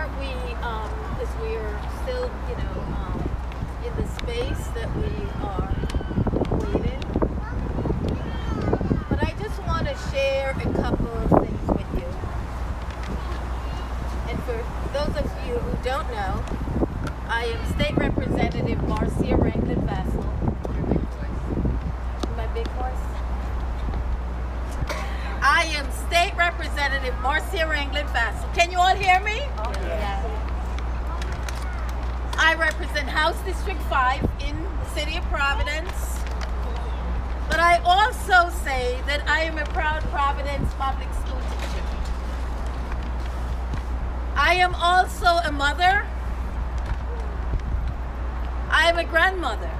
before we, as we are still, in the space that we are waiting, but I just want to share a couple of things with you. And for those of you who don't know, I am State Representative Marcia Ranglin-Bass. My big voice? I am State Representative Marcia Ranglin-Bass. Can you all hear me? Yes. I represent House District 5 in the city of Providence. But I also say that I am a proud Providence Public School teacher. I am also a mother. I am a grandmother.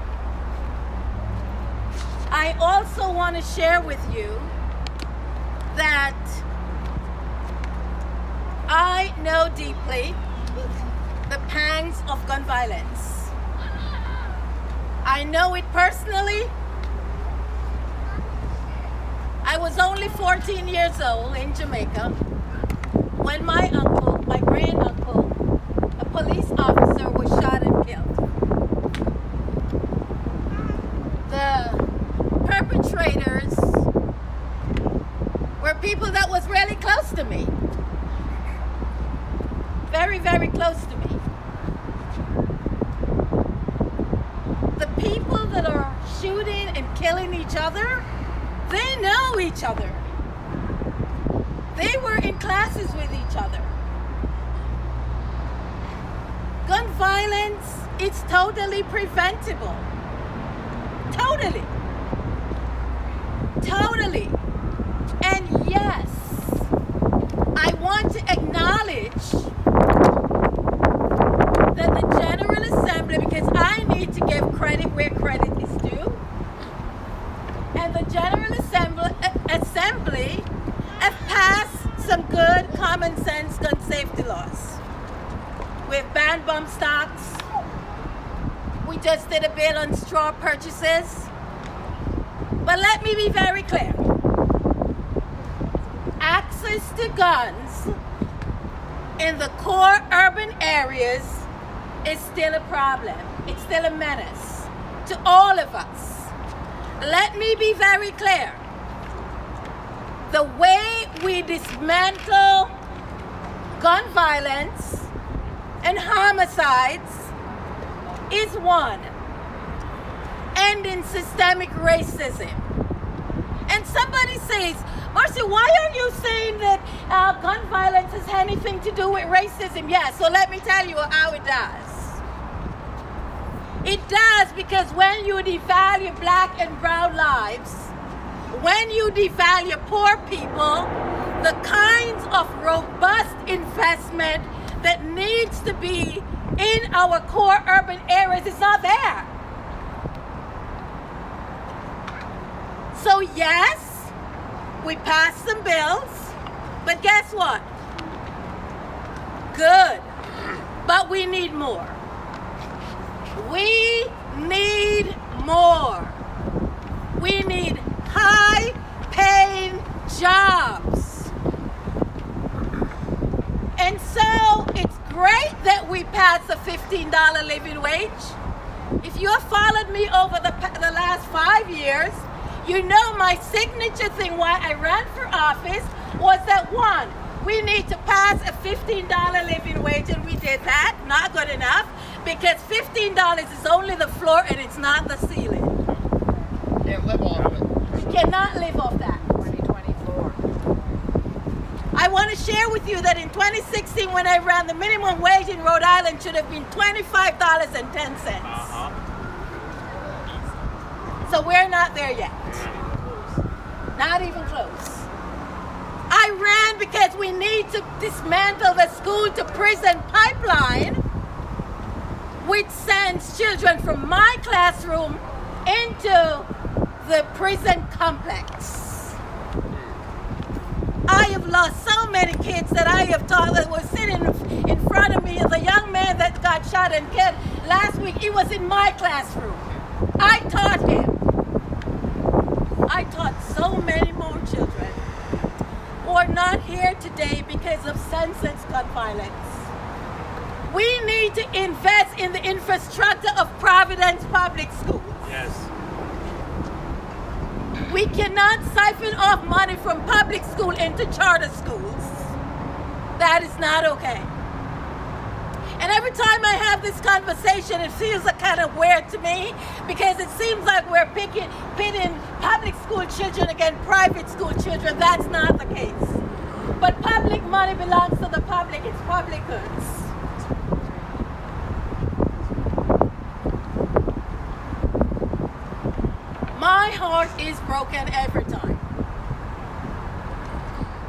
I also want to share with you that I know deeply the pangs of gun violence. I know it personally. I was only 14 years old in Jamaica when my uncle, my grand uncle, a police officer, was shot and killed. The perpetrators were people that was really close to me. Very, very close to me. The people that are shooting and killing each other, they know each other. They were in classes with each other. Gun violence is totally preventable. Totally. Totally. And yes, I want to acknowledge that the General Assembly, because I need to give credit where credit is due, and the General Assembly have passed some good common sense gun safety laws. We've banned bump stocks. We just did a bill on straw purchases. But let me be very clear. Access to guns in the core urban areas is still a problem. It's still a menace to all of us. Let me be very clear. The way we dismantle gun violence and homicides is one, ending systemic racism. And somebody says, Marcia, why are you saying that gun violence has anything to do with racism? Yeah, so let me tell you how it does. It does because when you devalue black and brown lives, when you devalue poor people, the kinds of robust investment that needs to be in our core urban areas is not there. So yes, we passed some bills, but guess what? Good, but we need more. We need more. We need high-paying jobs. And so it's great that we passed a $15 living wage. If you have followed me over the last 5 years, you know my signature thing why I ran for office was that one, we need to pass a $15 living wage, and we did that. Not good enough, because $15 is only the floor and it's not the ceiling. Can't live off it. You cannot live off that. 2024. I want to share with you that in 2016, when I ran, the minimum wage in Rhode Island should have been $25.10. So we're not there yet. Not even close. I ran because we need to dismantle the school to prison pipeline, which sends children from my classroom into the prison complex. I have lost so many kids that I have taught that were sitting in front of me. The young man that got shot and killed last week, he was in my classroom. I taught him. I taught so many more children who are not here today because of senseless gun violence. We need to invest in the infrastructure of Providence Public Schools. Yes. We cannot siphon off money from public school into charter schools. That is not okay. And every time I have this conversation, it feels kind of weird to me because it seems like we're pitting public school children against private school children. That's not the case. But public money belongs to the public. It's public goods. My heart is broken every time.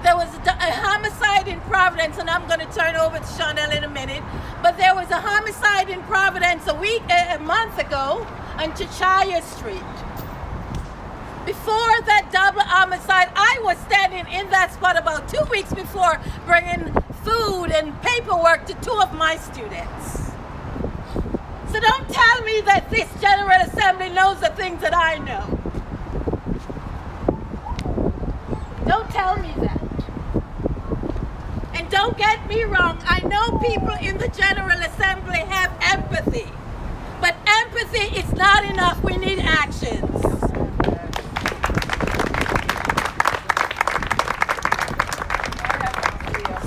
There was a homicide in Providence, and I'm going to turn over to Chanel in a minute, but there was a homicide in Providence a month ago on Cheshire Street. Before that double homicide, I was standing in that spot about 2 weeks before bringing food and paperwork to 2 of my students. So don't tell me that this General Assembly knows the things that I know. Don't tell me that. And don't get me wrong, I know people in the General Assembly have empathy. But empathy is not enough. We need actions.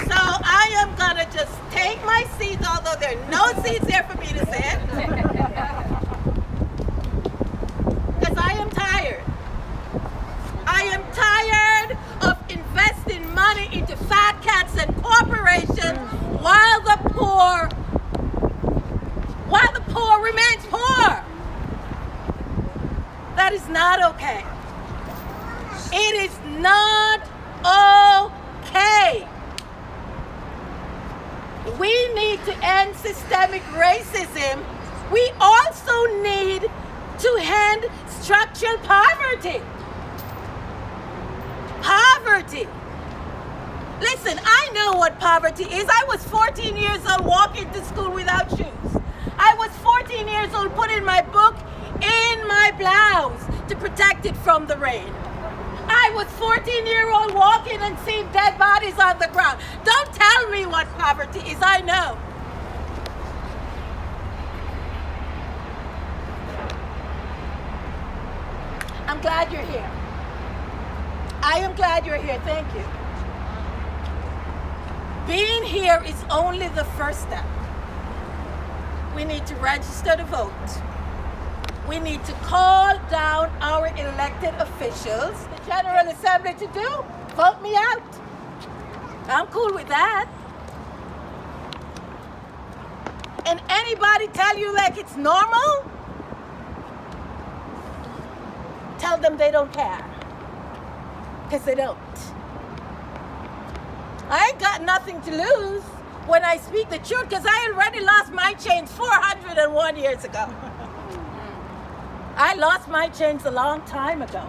So I am going to just take my seat, although there are no seats here for me to sit. Because I am tired. I am tired of investing money into fat cats and corporations while the poor remains poor. That is not okay. It is not okay. We need to end systemic racism. We also need to end structural poverty. Poverty. Listen, I know what poverty is. I was 14 years old walking to school without shoes. I was 14 years old putting my book in my blouse to protect it from the rain. I was 14-year-old walking and seeing dead bodies on the ground. Don't tell me what poverty is. I know. I'm glad you're here. I am glad you're here. Thank you. Being here is only the first step. We need to register to vote. We need to call down our elected officials, the General Assembly, to do. Vote me out. I'm cool with that. And anybody tell you like it's normal? Tell them they don't care. Because they don't. I ain't got nothing to lose when I speak the truth, because I already lost my change 401 years ago. I lost my change a long time ago.